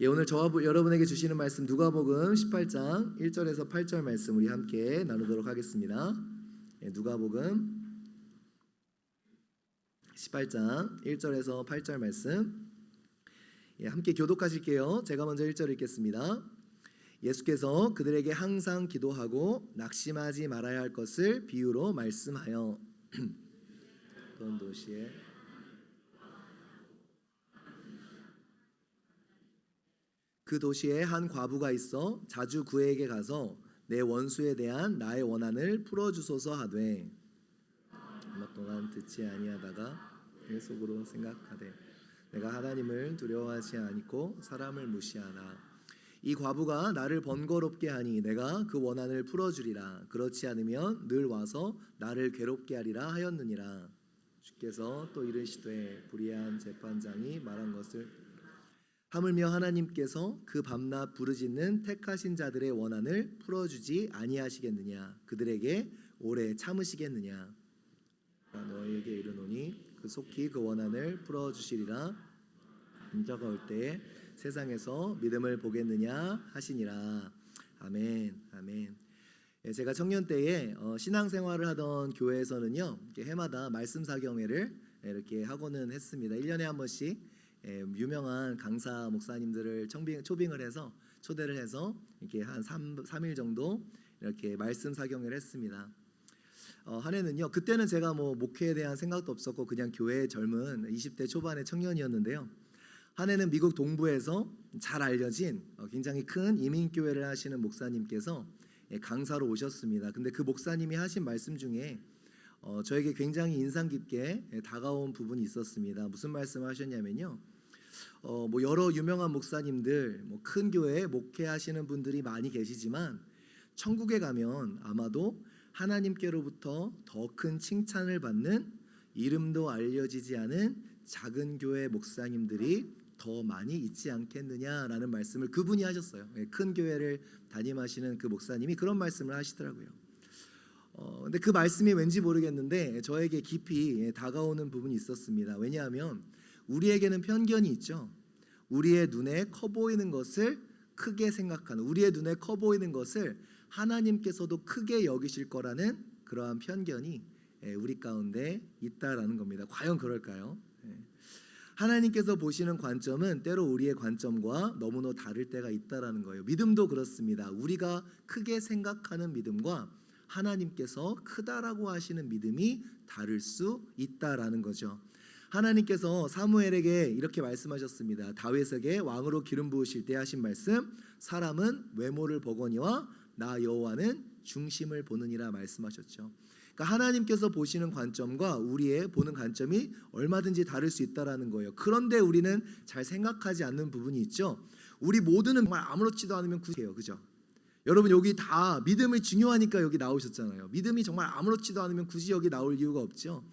오늘 저와 여러분에게 주시는 말씀 누가복음 18장 1절에서 8절 말씀 우리 함께 나누도록 하겠습니다. 누가복음 18장 1절에서 8절 말씀 함께 교독하실게요. 제가 먼저 1절 읽겠습니다. 예수께서 그들에게 항상 기도하고 낙심하지 말아야 할 것을 비유로 말씀하여 어떤 도시에 그 도시에 한 과부가 있어 자주 그에게 가서 내 원수에 대한 나의 원한을 풀어주소서 하되 얼마 동안 듣지 아니하다가 내 속으로 생각하되 내가 하나님을 두려워하지 않고 사람을 무시하나 이 과부가 나를 번거롭게 하니 내가 그 원한을 풀어주리라. 그렇지 않으면 늘 와서 나를 괴롭게 하리라 하였느니라. 주께서 또 이르시되 불의한 재판장이 말한 것을 하물며 하나님께서 그 밤낮 부르짖는 택하신 자들의 원한을 풀어주지 아니하시겠느냐. 그들에게 오래 참으시겠느냐. 너희에게 이르노니 그 속히 그 원한을 풀어주시리라. 인자가 올 때에 세상에서 믿음을 보겠느냐 하시니라. 아멘. 아멘. 제가 청년 때에 신앙생활을 하던 교회에서는요, 이렇게 해마다 말씀 사경회를 이렇게 하고는 했습니다. 1년에 한 번씩 유명한 강사 목사님들을 초빙을 해서 초대를 해서 이렇게 한 3일 정도 이렇게 말씀 사경회를 했습니다. 한 해는요, 그때는 제가 목회에 대한 생각도 없었고 그냥 교회의 젊은 20대 초반의 청년이었는데요. 한 해는 미국 동부에서 잘 알려진 굉장히 큰 이민교회를 하시는 목사님께서 강사로 오셨습니다. 근데 그 목사님이 하신 말씀 중에 저에게 굉장히 인상 깊게 다가온 부분이 있었습니다. 무슨 말씀을 하셨냐면요, 여러 유명한 목사님들, 큰 교회에 목회하시는 분들이 많이 계시지만 천국에 가면 아마도 하나님께로부터 더 큰 칭찬을 받는 이름도 알려지지 않은 작은 교회 목사님들이 더 많이 있지 않겠느냐라는 말씀을 그분이 하셨어요. 큰 교회를 담임하시는 그 목사님이 그런 말씀을 하시더라고요. 근데 그 말씀이 왠지 모르겠는데 저에게 깊이 다가오는 부분이 있었습니다. 왜냐하면 우리에게는 편견이 있죠. 우리의 눈에 커 보이는 것을 크게 생각하는, 우리의 눈에 커 보이는 것을 하나님께서도 크게 여기실 거라는 그러한 편견이 우리 가운데 있다라는 겁니다. 과연 그럴까요? 하나님께서 보시는 관점은 때로 우리의 관점과 너무나 다를 때가 있다라는 거예요. 믿음도 그렇습니다. 우리가 크게 생각하는 믿음과 하나님께서 크다라고 하시는 믿음이 다를 수 있다라는 거죠. 하나님께서 사무엘에게 이렇게 말씀하셨습니다. 다윗에게 왕으로 기름 부으실 때 하신 말씀, 사람은 외모를 보거니와 나 여호와는 중심을 보느니라 말씀하셨죠. 그러니까 하나님께서 보시는 관점과 우리의 보는 관점이 얼마든지 다를 수 있다라는 거예요. 그런데 우리는 잘 생각하지 않는 부분이 있죠. 우리 모두는 정말 아무렇지도 않으면 굳이해요, 그죠? 여러분 여기 다 믿음이 중요하니까 여기 나오셨잖아요. 믿음이 정말 아무렇지도 않으면 굳이 여기 나올 이유가 없죠.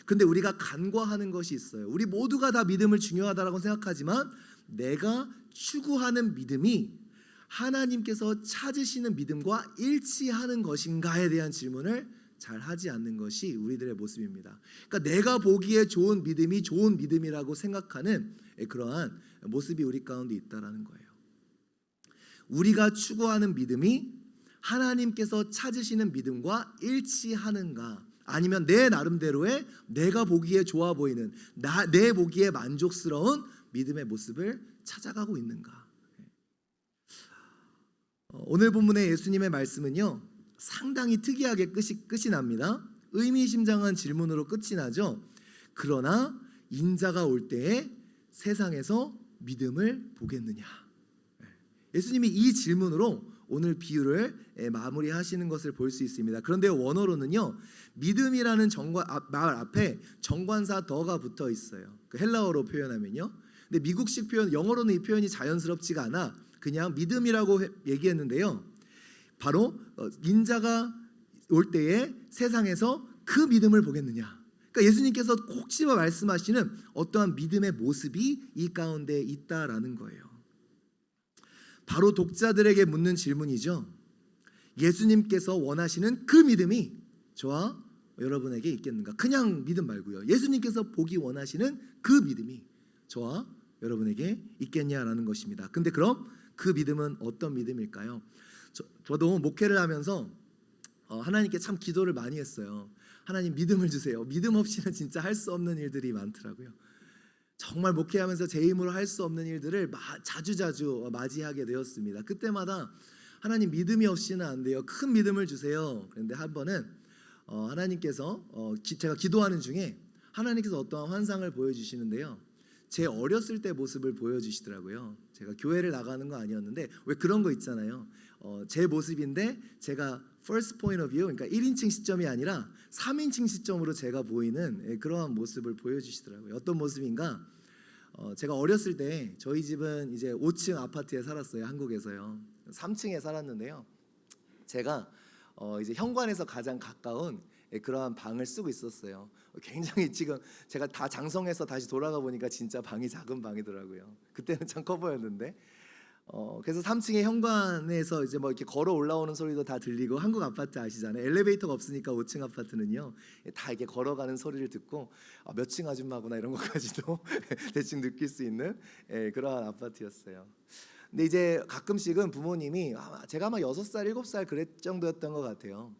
근데 우리가 간과하는 것이 있어요. 우리 모두가 다 믿음을 중요하다라고 생각하지만 내가 추구하는 믿음이 하나님께서 찾으시는 믿음과 일치하는 것인가에 대한 질문을 잘 하지 않는 것이 우리들의 모습입니다. 그러니까 내가 보기에 좋은 믿음이 좋은 믿음이라고 생각하는 그러한 모습이 우리 가운데 있다라는 거예요. 우리가 추구하는 믿음이 하나님께서 찾으시는 믿음과 일치하는가, 아니면 내 나름대로의 내가 보기에 좋아 보이는 내 보기에 만족스러운 믿음의 모습을 찾아가고 있는가. 오늘 본문의 예수님의 말씀은요, 상당히 특이하게 끝이 납니다. 의미심장한 질문으로 끝이 나죠. 그러나 인자가 올 때에 세상에서 믿음을 보겠느냐. 예수님이 이 질문으로 오늘 비유를 마무리하시는 것을 볼 수 있습니다. 그런데 원어로는요, 믿음이라는 말 앞에 정관사 더가 붙어 있어요. 그 헬라어로 표현하면요. 근데 미국식 표현, 영어로는 이 표현이 자연스럽지가 않아 그냥 믿음이라고 얘기했는데요. 바로 인자가 올 때에 세상에서 그 믿음을 보겠느냐. 그러니까 예수님께서 꼭 집어 말씀하시는 어떠한 믿음의 모습이 이 가운데 있다라는 거예요. 바로 독자들에게 묻는 질문이죠. 예수님께서 원하시는 그 믿음이 저와 여러분에게 있겠는가? 그냥 믿음 말고요. 예수님께서 보기 원하시는 그 믿음이 저와 여러분에게 있겠냐라는 것입니다. 근데 그럼 그 믿음은 어떤 믿음일까요? 저도 목회를 하면서 하나님께 참 기도를 많이 했어요. 하나님 믿음을 주세요. 믿음 없이는 진짜 할 수 없는 일들이 많더라고요. 정말 목회하면서 제 힘으로 할 수 없는 일들을 자주자주 맞이하게 되었습니다. 그때마다 하나님 믿음이 없이는 안 돼요. 큰 믿음을 주세요. 그런데 한 번은 하나님께서 제가 기도하는 중에 하나님께서 어떠한 환상을 보여주시는데요. 제 어렸을 때 모습을 보여주시더라고요. 제가 교회를 나가는 거 아니었는데 왜 그런 거 있잖아요. 제 모습인데 제가 first point of view, 그러니까 1인칭 시점이 아니라 3인칭 시점으로 제가 보이는 그러한 모습을 보여주시더라고요. 어떤 모습인가? 제가 어렸을 때 저희 집은 이제 5층 아파트에 살았어요. 한국에서요. 3층에 살았는데요. 제가 이제 현관에서 가장 가까운 그러한 방을 쓰고 있었어요. 굉장히 지금 제가 다 장성해서 다시 돌아가 보니까 진짜 방이 작은 방이더라고요. 그때는 참 커 보였는데 그래서 3층의 현관에서 이제 뭐 이렇게 걸어 올라오는 소리도 다 들리고, 한국 아파트 아시잖아요. 엘리베이터가 없으니까 5층 아파트는요 다 이렇게 걸어가는 소리를 듣고 몇 층 아줌마구나 이런 것까지도 대충 느낄 수 있는 그러한 아파트였어요. 근데 이제 가끔씩은 부모님이 제가 아마 6살, 7살 그랬 정도였던 것 같아요.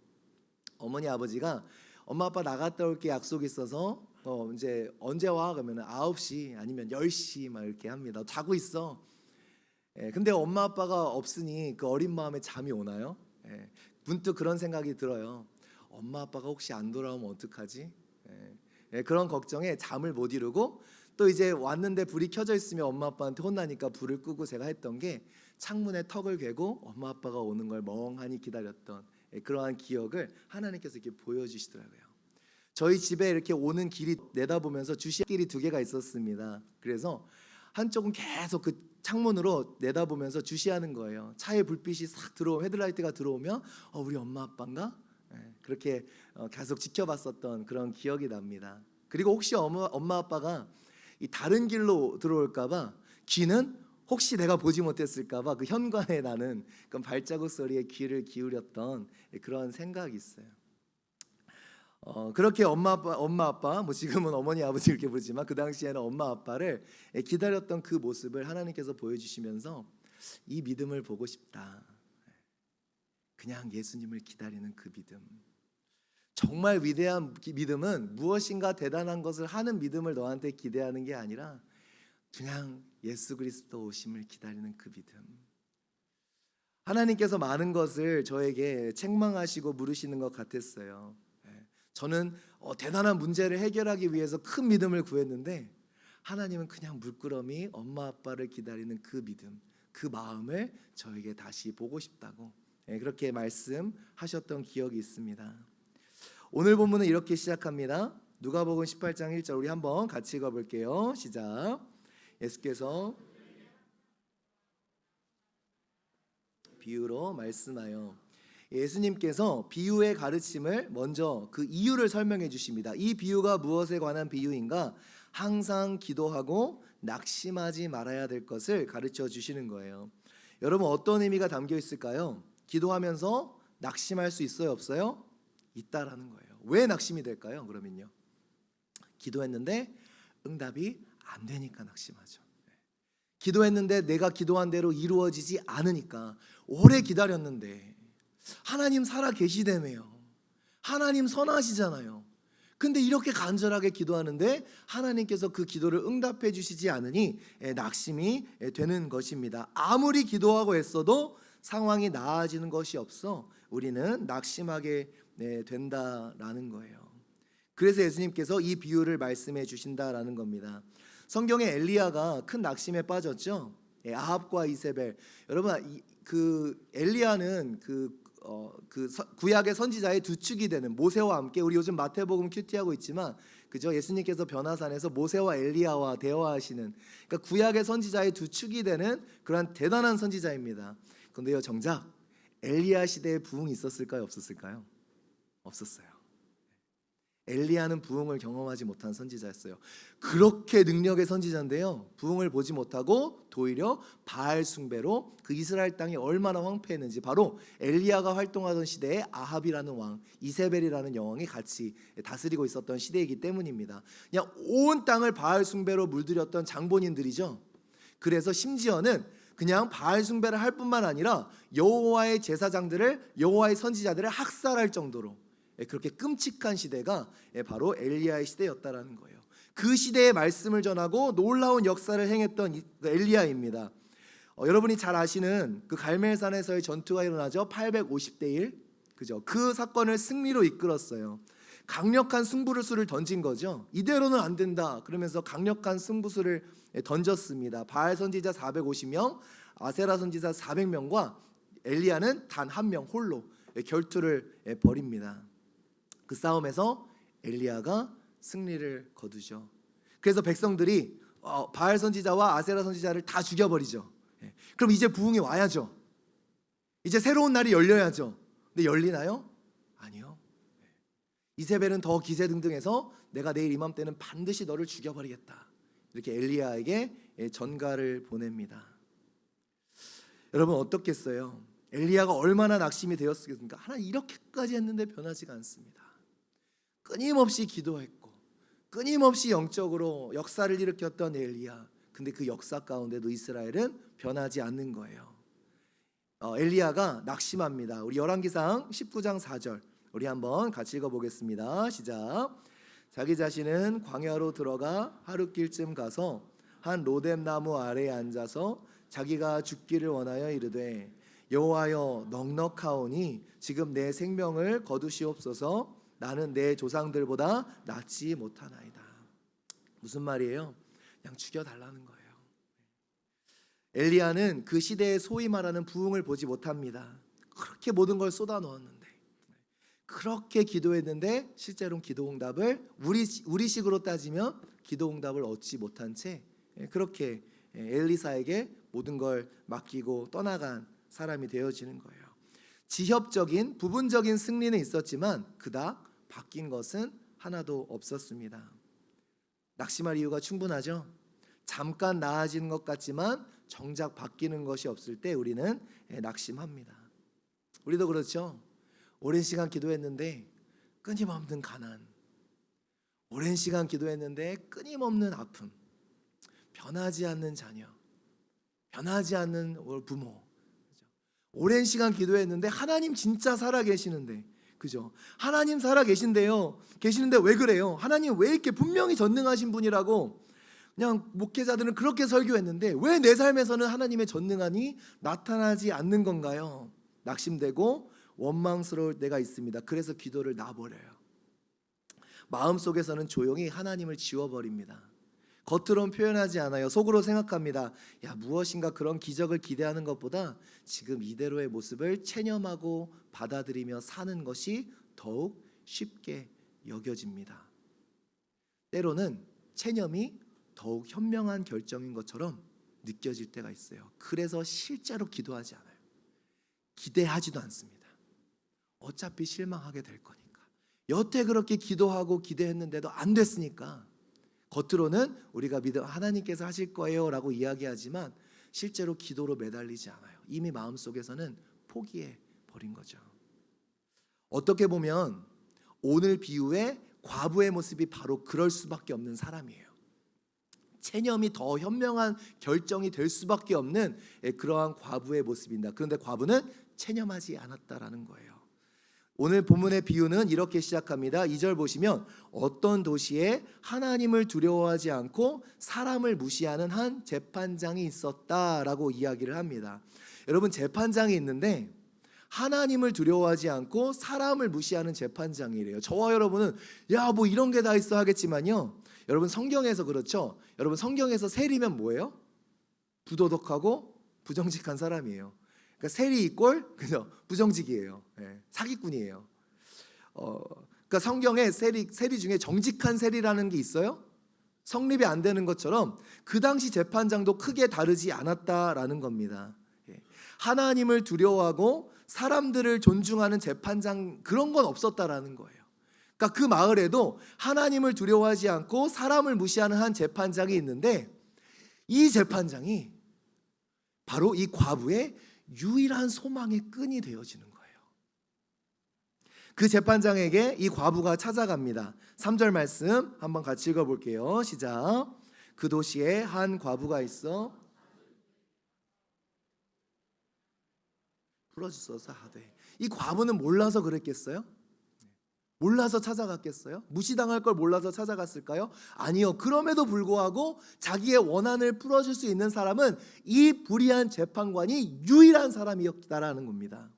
어머니 아버지가 엄마 아빠 나갔다 올게 약속이 있어서 이제 언제 와? 그러면 9시 아니면 10시 막 이렇게 합니다. 자고 있어. 근데 엄마 아빠가 없으니 그 어린 마음에 잠이 오나요? 문득 그런 생각이 들어요. 엄마 아빠가 혹시 안 돌아오면 어떡하지? 그런 걱정에 잠을 못 이루고, 또 이제 왔는데 불이 켜져 있으면 엄마 아빠한테 혼나니까 불을 끄고 제가 했던 게 창문에 턱을 괴고 엄마 아빠가 오는 걸 멍하니 기다렸던 그러한 기억을 하나님께서 이렇게 보여주시더라고요. 저희 집에 이렇게 오는 길이 내다보면서 주시길이 2개가 있었습니다. 그래서 한쪽은 계속 그 창문으로 내다보면서 주시하는 거예요. 차에 불빛이 싹 들어오면, 헤드라이트가 들어오면 우리 엄마 아빠인가? 그렇게 계속 지켜봤었던 그런 기억이 납니다. 그리고 혹시 엄마 아빠가 이 다른 길로 들어올까봐 귀는 혹시 내가 보지 못했을까봐 그 현관에 나는 그 발자국 소리에 귀를 기울였던 그런 생각이 있어요. 그렇게 엄마 아빠 뭐 지금은 어머니 아버지 이렇게 부르지만 그 당시에는 엄마 아빠를 기다렸던 그 모습을 하나님께서 보여주시면서 이 믿음을 보고 싶다. 그냥 예수님을 기다리는 그 믿음. 정말 위대한 믿음은 무엇인가 대단한 것을 하는 믿음을 너한테 기대하는 게 아니라 그냥 예수 그리스도 오심을 기다리는 그 믿음. 하나님께서 많은 것을 저에게 책망하시고 물으시는 것 같았어요. 저는 대단한 문제를 해결하기 위해서 큰 믿음을 구했는데 하나님은 그냥 물끄러미 엄마 아빠를 기다리는 그 믿음, 그 마음을 저에게 다시 보고 싶다고 그렇게 말씀하셨던 기억이 있습니다. 오늘 본문은 이렇게 시작합니다. 누가복음 18장 1절 우리 한번 같이 읽어볼게요. 시작. 예수께서 비유로 말씀하여, 예수님께서 비유의 가르침을 먼저 그 이유를 설명해 주십니다. 이 비유가 무엇에 관한 비유인가? 항상 기도하고 낙심하지 말아야 될 것을 가르쳐 주시는 거예요. 여러분, 어떤 의미가 담겨 있을까요? 기도하면서 낙심할 수 있어요, 없어요? 있다라는 거예요. 왜 낙심이 될까요? 그러면요, 기도했는데 응답이 안 되니까 낙심하죠. 기도했는데 내가 기도한 대로 이루어지지 않으니까, 오래 기다렸는데 하나님 살아 계시다며요. 하나님 선하시잖아요. 근데 이렇게 간절하게 기도하는데 하나님께서 그 기도를 응답해 주시지 않으니 낙심이 되는 것입니다. 아무리 기도하고 애써도 상황이 나아지는 것이 없어 우리는 낙심하게 된다라는 거예요. 그래서 예수님께서 이 비유를 말씀해 주신다라는 겁니다. 성경에 엘리야가 큰 낙심에 빠졌죠. 아합과 이세벨. 여러분, 그 엘리야는 구약의 선지자의 두 축이 되는 모세와 함께, 우리 요즘 마태복음 큐티하고 있지만 그죠? 예수님께서 변화산에서 모세와 엘리야와 대화하시는, 그러니까 구약의 선지자의 두 축이 되는 그런 대단한 선지자입니다. 그런데요, 정작 엘리야 시대에 부흥이 있었을까요, 없었을까요? 없었어요. 엘리야는 부흥을 경험하지 못한 선지자였어요. 그렇게 능력의 선지자인데요, 부흥을 보지 못하고 도리어 바알 숭배로 그 이스라엘 땅이 얼마나 황폐했는지, 바로 엘리야가 활동하던 시대에 아합이라는 왕, 이세벨이라는 여왕이 같이 다스리고 있었던 시대이기 때문입니다. 그냥 온 땅을 바알 숭배로 물들였던 장본인들이죠. 그래서 심지어는 그냥 바알 숭배를 할 뿐만 아니라 여호와의 제사장들을, 여호와의 선지자들을 학살할 정도로 그렇게 끔찍한 시대가 바로 엘리야의 시대였다라는 거예요. 그 시대의 말씀을 전하고 놀라운 역사를 행했던 엘리야입니다. 여러분이 잘 아시는 그 갈멜산에서의 전투가 일어나죠. 850대 1. 그죠? 그 사건을 승리로 이끌었어요. 강력한 승부수를 던진 거죠. 이대로는 안 된다. 그러면서 강력한 승부수를 던졌습니다. 바알 선지자 450명, 아세라 선지자 400명과 엘리야는 단 한 명 홀로 결투를 벌입니다. 그 싸움에서 엘리야가 승리를 거두죠. 그래서 백성들이 바알 선지자와 아세라 선지자를 다 죽여버리죠. 그럼 이제 부흥이 와야죠. 이제 새로운 날이 열려야죠. 근데 열리나요? 아니요. 이세벨은 더 기세등등해서 내가 내일 이맘때는 반드시 너를 죽여버리겠다. 이렇게 엘리야에게 전가를 보냅니다. 여러분 어떻겠어요? 엘리야가 얼마나 낙심이 되었겠습니까? 하나님 이렇게까지 했는데 변하지가 않습니다. 끊임없이 기도했고 끊임없이 영적으로 역사를 일으켰던 엘리야. 근데 그 역사 가운데도 이스라엘은 변하지 않는 거예요. 엘리야가 낙심합니다. 우리 열왕기상 19장 4절 우리 한번 같이 읽어보겠습니다. 시작. 자기 자신은 광야로 들어가 하룻길쯤 가서 한 로뎀 나무 아래에 앉아서 자기가 죽기를 원하여 이르되 여호와여 넉넉하오니 지금 내 생명을 거두시옵소서. 나는 내 조상들보다 낫지 못하나이다. 무슨 말이에요? 그냥 죽여달라는 거예요. 엘리야는 그 시대에 소위 말하는 부흥을 보지 못합니다. 그렇게 모든 걸 쏟아넣었는데, 그렇게 기도했는데 실제로는 기도응답을 우리식으로 따지면 기도응답을 얻지 못한 채 그렇게 엘리사에게 모든 걸 맡기고 떠나간 사람이 되어지는 거예요. 지협적인 부분적인 승리는 있었지만 그닥 바뀐 것은 하나도 없었습니다. 낙심할 이유가 충분하죠. 잠깐 나아지는 것 같지만 정작 바뀌는 것이 없을 때 우리는 낙심합니다. 우리도 그렇죠. 오랜 시간 기도했는데 끊임없는 가난, 오랜 시간 기도했는데 끊임없는 아픔, 변하지 않는 자녀, 변하지 않는 부모, 오랜 시간 기도했는데 하나님 진짜 살아계시는데, 그죠? 하나님 살아계신데요. 계시는데 왜 그래요? 하나님 왜 이렇게 분명히 전능하신 분이라고 그냥 목회자들은 그렇게 설교했는데 왜 내 삶에서는 하나님의 전능함이 나타나지 않는 건가요? 낙심되고 원망스러울 때가 있습니다. 그래서 기도를 놔버려요. 마음속에서는 조용히 하나님을 지워버립니다. 겉으로는 표현하지 않아요. 속으로 생각합니다. 야, 무엇인가 그런 기적을 기대하는 것보다 지금 이대로의 모습을 체념하고 받아들이며 사는 것이 더욱 쉽게 여겨집니다. 때로는 체념이 더욱 현명한 결정인 것처럼 느껴질 때가 있어요. 그래서 실제로 기도하지 않아요. 기대하지도 않습니다. 어차피 실망하게 될 거니까. 여태 그렇게 기도하고 기대했는데도 안 됐으니까 겉으로는 우리가 믿어 하나님께서 하실 거예요 라고 이야기하지만 실제로 기도로 매달리지 않아요. 이미 마음속에서는 포기해 버린 거죠. 어떻게 보면 오늘 비유의 과부의 모습이 바로 그럴 수밖에 없는 사람이에요. 체념이 더 현명한 결정이 될 수밖에 없는 그러한 과부의 모습입니다. 그런데 과부는 체념하지 않았다라는 거예요. 오늘 본문의 비유는 이렇게 시작합니다. 2절 보시면 어떤 도시에 하나님을 두려워하지 않고 사람을 무시하는 한 재판장이 있었다라고 이야기를 합니다. 여러분, 재판장이 있는데 하나님을 두려워하지 않고 사람을 무시하는 재판장이래요. 저와 여러분은 야, 뭐 이런 게 다 있어 하겠지만요. 여러분, 성경에서 그렇죠. 여러분, 성경에서 세리면 뭐예요? 부도덕하고 부정직한 사람이에요. 그러니까 세리 이꼴 그죠? 부정직이에요. 사기꾼이에요. 그러니까 성경에 세리 중에 정직한 세리라는 게 있어요. 성립이 안 되는 것처럼 그 당시 재판장도 크게 다르지 않았다라는 겁니다. 하나님을 두려워하고 사람들을 존중하는 재판장 그런 건 없었다라는 거예요. 그러니까 그 마을에도 하나님을 두려워하지 않고 사람을 무시하는 한 재판장이 있는데 이 재판장이 바로 이 과부의 유일한 소망의 끈이 되어지는 거예요. 그 재판장에게 이 과부가 찾아갑니다. 3절 말씀 한번 같이 읽어볼게요. 시작. 그 도시에 한 과부가 있어 풀어주소서 하되. 이 과부는 몰라서 그랬겠어요? 몰라서 찾아갔겠어요? 무시당할 걸 몰라서 찾아갔을까요? 아니요. 그럼에도 불구하고 자기의 원한을 풀어줄 수 있는 사람은 이 불의한 재판관이 유일한 사람이었다라는 겁니다.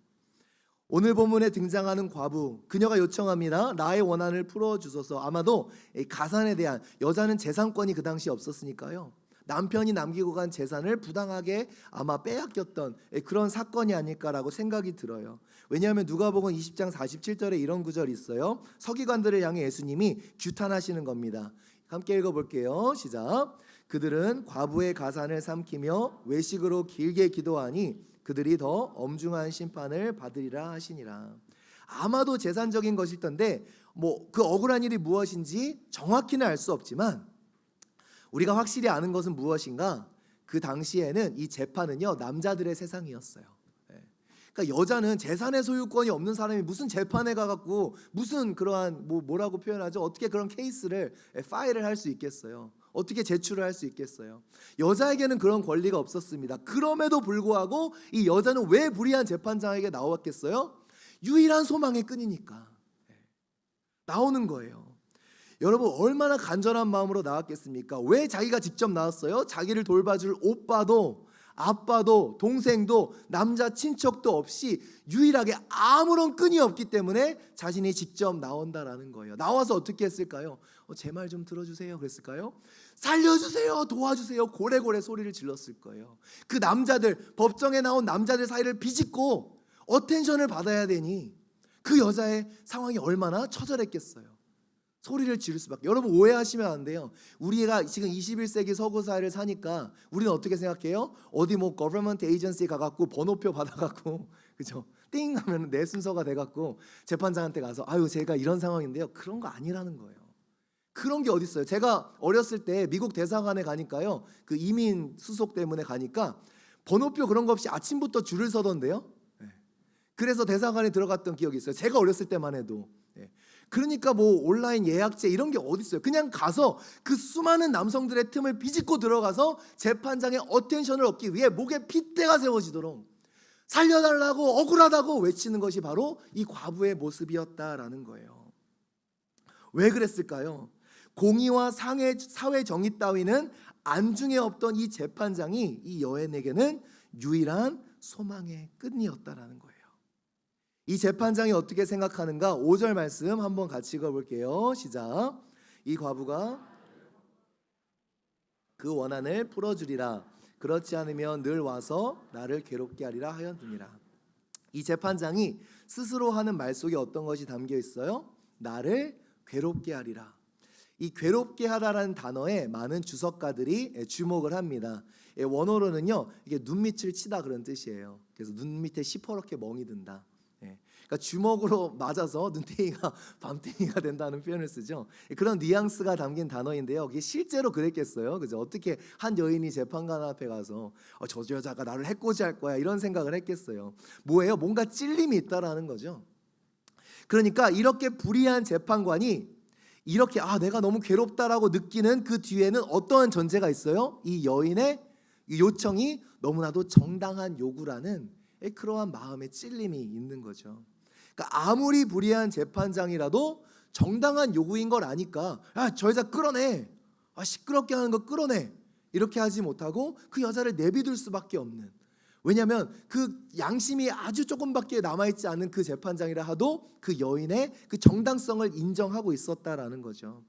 오늘 본문에 등장하는 과부, 그녀가 요청합니다. 나의 원한을 풀어주소서. 아마도 가산에 대한, 여자는 재산권이 그 당시 없었으니까요, 남편이 남기고 간 재산을 부당하게 아마 빼앗겼던 그런 사건이 아닐까라고 생각이 들어요. 왜냐하면 누가복음 20장 47절에 이런 구절이 있어요. 서기관들을 향해 예수님이 규탄하시는 겁니다. 함께 읽어볼게요. 시작. 그들은 과부의 가산을 삼키며 외식으로 길게 기도하니 그들이 더 엄중한 심판을 받으리라 하시니라. 아마도 재산적인 것일 텐데 그 억울한 일이 무엇인지 정확히는 알 수 없지만 우리가 확실히 아는 것은 무엇인가? 그 당시에는 이 재판은요, 남자들의 세상이었어요. 그러니까 여자는 재산의 소유권이 없는 사람이 무슨 재판에 가갖고 무슨 그러한 뭐라고 표현하죠? 어떻게 그런 케이스를 파일을 할 수 있겠어요? 어떻게 제출을 할 수 있겠어요? 여자에게는 그런 권리가 없었습니다. 그럼에도 불구하고 이 여자는 왜 불의한 재판장에게 나왔겠어요? 유일한 소망의 끈이니까 나오는 거예요. 여러분, 얼마나 간절한 마음으로 나왔겠습니까? 왜 자기가 직접 나왔어요? 자기를 돌봐줄 오빠도 아빠도 동생도 남자 친척도 없이 유일하게 아무런 끈이 없기 때문에 자신이 직접 나온다라는 거예요. 나와서 어떻게 했을까요? 제 말 좀 들어주세요 그랬을까요? 살려주세요, 도와주세요, 고래고래 소리를 질렀을 거예요. 그 남자들, 법정에 나온 남자들 사이를 비집고 어텐션을 받아야 되니 그 여자의 상황이 얼마나 처절했겠어요. 소리를 지를 수밖에. 여러분, 오해하시면 안 돼요. 우리가 지금 21세기 서구 사회를 사니까 우리는 어떻게 생각해요? 어디 government agency 가갖고 번호표 받아갖고 그죠? 띵 하면 내 순서가 돼갖고 재판장한테 가서 아유 제가 이런 상황인데요. 그런 거 아니라는 거예요. 그런 게 어디 있어요? 제가 어렸을 때 미국 대사관에 가니까요, 그 이민 수속 때문에 가니까 번호표 그런 거 없이 아침부터 줄을 서던데요. 그래서 대사관에 들어갔던 기억이 있어요. 제가 어렸을 때만 해도. 그러니까 온라인 예약제 이런 게 어디 있어요? 그냥 가서 그 수많은 남성들의 틈을 비집고 들어가서 재판장의 어텐션을 얻기 위해 목에 핏대가 세워지도록 살려달라고 억울하다고 외치는 것이 바로 이 과부의 모습이었다라는 거예요. 왜 그랬을까요? 공의와 사회 정의 따위는 안중에 없던 이 재판장이 이 여인에게는 유일한 소망의 끈이었다라는 거예요. 이 재판장이 어떻게 생각하는가? 5절 말씀 한번 같이 읽어볼게요. 시작. 이 과부가 그 원한을 풀어주리라. 그렇지 않으면 늘 와서 나를 괴롭게 하리라 하였느니라. 이 재판장이 스스로 하는 말 속에 어떤 것이 담겨 있어요? 나를 괴롭게 하리라. 이 괴롭게 하다라는 단어에 많은 주석가들이 주목을 합니다. 원어로는요, 이게 눈밑을 치다 그런 뜻이에요. 그래서 눈 밑에 시퍼렇게 멍이 든다. 그러니까 주먹으로 맞아서 눈탱이가 밤탱이가 된다는 표현을 쓰죠. 그런 뉘앙스가 담긴 단어인데요. 그게 실제로 그랬겠어요, 그죠? 어떻게 한 여인이 재판관 앞에 가서 저 여자가 나를 해코지할 거야 이런 생각을 했겠어요? 뭐예요? 뭔가 찔림이 있다라는 거죠. 그러니까 이렇게 불의한 재판관이 이렇게 내가 너무 괴롭다라고 느끼는 그 뒤에는 어떠한 전제가 있어요? 이 여인의 요청이 너무나도 정당한 요구라는 그러한 마음의 찔림이 있는 거죠. 그러니까 아무리 불의한 재판장이라도 정당한 요구인 걸 아니까 저 여자 끌어내, 시끄럽게 하는 거 끌어내, 이렇게 하지 못하고 그 여자를 내비둘 수밖에 없는. 왜냐하면 그 양심이 아주 조금밖에 남아있지 않은 그 재판장이라 하도 그 여인의 그 정당성을 인정하고 있었다라는 거죠.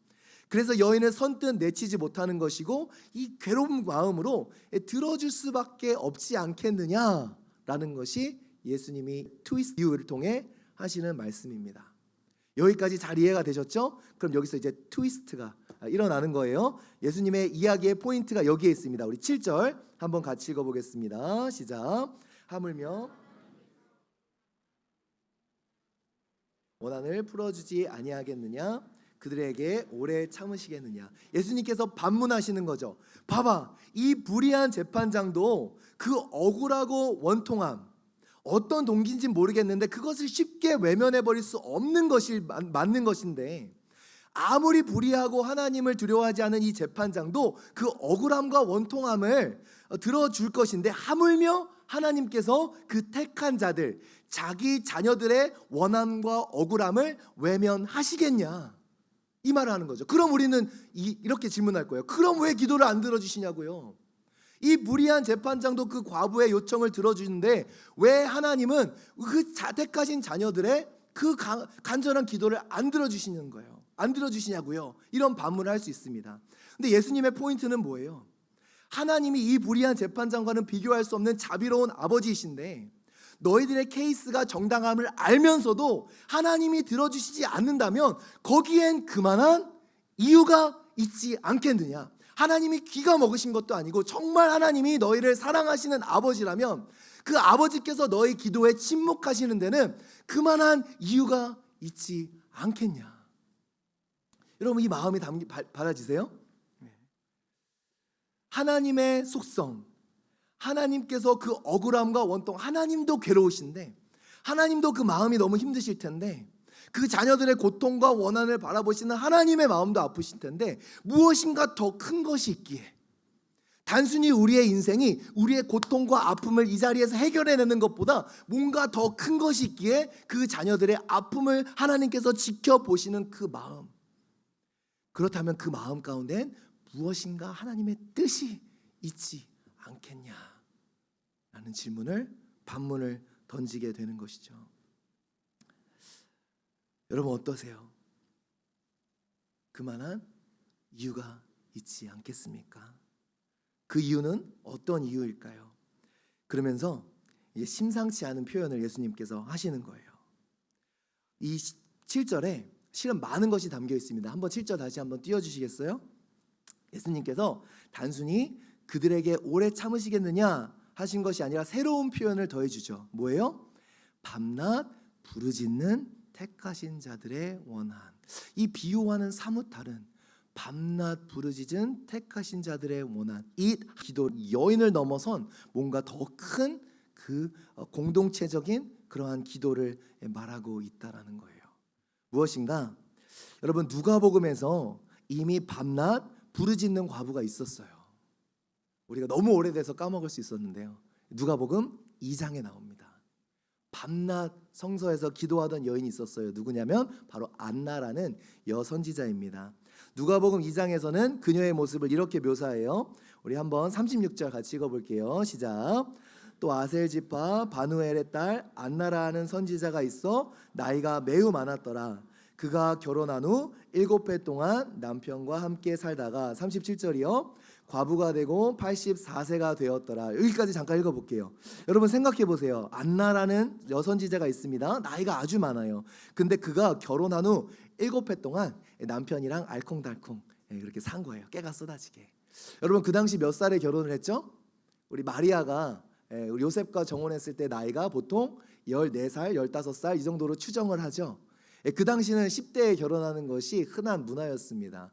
그래서 여인을 선뜻 내치지 못하는 것이고 이 괴로운 마음으로 들어줄 수밖에 없지 않겠느냐라는 것이 예수님이 트위스트 이유를 통해 하시는 말씀입니다. 여기까지 잘 이해가 되셨죠? 그럼 여기서 이제 트위스트가 일어나는 거예요. 예수님의 이야기의 포인트가 여기에 있습니다. 우리 7절 한번 같이 읽어보겠습니다. 시작. 하물며 원한을 풀어주지 아니하겠느냐? 그들에게 오래 참으시겠느냐? 예수님께서 반문하시는 거죠. 봐봐, 이 불의한 재판장도 그 억울하고 원통함, 어떤 동기인지 모르겠는데 그것을 쉽게 외면해버릴 수 없는 것이 맞는 것인데, 아무리 불의하고 하나님을 두려워하지 않은 이 재판장도 그 억울함과 원통함을 들어줄 것인데 하물며 하나님께서 그 택한 자들, 자기 자녀들의 원함과 억울함을 외면하시겠냐? 이 말을 하는 거죠. 그럼 우리는 이렇게 질문할 거예요. 그럼 왜 기도를 안 들어주시냐고요? 이 무리한 재판장도 그 과부의 요청을 들어주는데 왜 하나님은 그 택하신 자녀들의 그 간절한 기도를 안 들어주시는 거예요? 안 들어주시냐고요? 이런 반문을 할 수 있습니다. 근데 예수님의 포인트는 뭐예요? 하나님이 이 무리한 재판장과는 비교할 수 없는 자비로운 아버지이신데 너희들의 케이스가 정당함을 알면서도 하나님이 들어주시지 않는다면 거기엔 그만한 이유가 있지 않겠느냐? 하나님이 귀가 먹으신 것도 아니고 정말 하나님이 너희를 사랑하시는 아버지라면 그 아버지께서 너희 기도에 침묵하시는 데는 그만한 이유가 있지 않겠냐? 여러분, 이 마음이 받아지세요? 하나님의 속성, 하나님께서 그 억울함과 원통, 하나님도 괴로우신데 하나님도 그 마음이 너무 힘드실 텐데 그 자녀들의 고통과 원한을 바라보시는 하나님의 마음도 아프실 텐데 무엇인가 더 큰 것이 있기에 단순히 우리의 인생이 우리의 고통과 아픔을 이 자리에서 해결해내는 것보다 뭔가 더 큰 것이 있기에 그 자녀들의 아픔을 하나님께서 지켜보시는 그 마음, 그렇다면 그 마음 가운데엔 무엇인가 하나님의 뜻이 있지 않겠냐? 라는 반문을 던지게 되는 것이죠. 여러분 어떠세요? 그만한 이유가 있지 않겠습니까? 그 이유는 어떤 이유일까요? 그러면서 이제 심상치 않은 표현을 예수님께서 하시는 거예요. 이 7절에 실은 많은 것이 담겨 있습니다. 한번 7절 다시 한번 띄워주시겠어요? 예수님께서 단순히 그들에게 오래 참으시겠느냐 하신 것이 아니라 새로운 표현을 더해주죠. 뭐예요? 밤낮 부르짖는 택하신 자들의 원한. 이 비유와는 사뭇 다른 밤낮 부르짖은 택하신 자들의 원한, 이 기도 여인을 넘어선 뭔가 더 큰 그 공동체적인 그러한 기도를 말하고 있다라는 거예요. 무엇인가? 여러분, 누가복음에서 이미 밤낮 부르짖는 과부가 있었어요. 우리가 너무 오래돼서 까먹을 수 있었는데요. 누가복음 2장에 나옵니다. 밤낮 성서에서 기도하던 여인이 있었어요. 누구냐면 바로 안나라는 여선지자입니다. 누가복음 2장에서는 그녀의 모습을 이렇게 묘사해요. 우리 한번 36절 같이 읽어볼게요. 시작. 또 아셀 지파 바누엘의 딸 안나라는 선지자가 있어 나이가 매우 많았더라. 그가 결혼한 후 7해 동안 남편과 함께 살다가 37절이요. 과부가 되고 84세가 되었더라. 여기까지 잠깐 읽어볼게요. 여러분 생각해 보세요. 안나라는 여선지자가 있습니다. 나이가 아주 많아요. 근데 그가 결혼한 후 7해 동안 남편이랑 알콩달콩 그렇게 산 거예요. 깨가 쏟아지게. 여러분 그 당시 몇 살에 결혼을 했죠? 우리 마리아가 우리 요셉과 정혼했을 때 나이가 보통 14살, 15살 이 정도로 추정을 하죠. 그 당시는 10대에 결혼하는 것이 흔한 문화였습니다.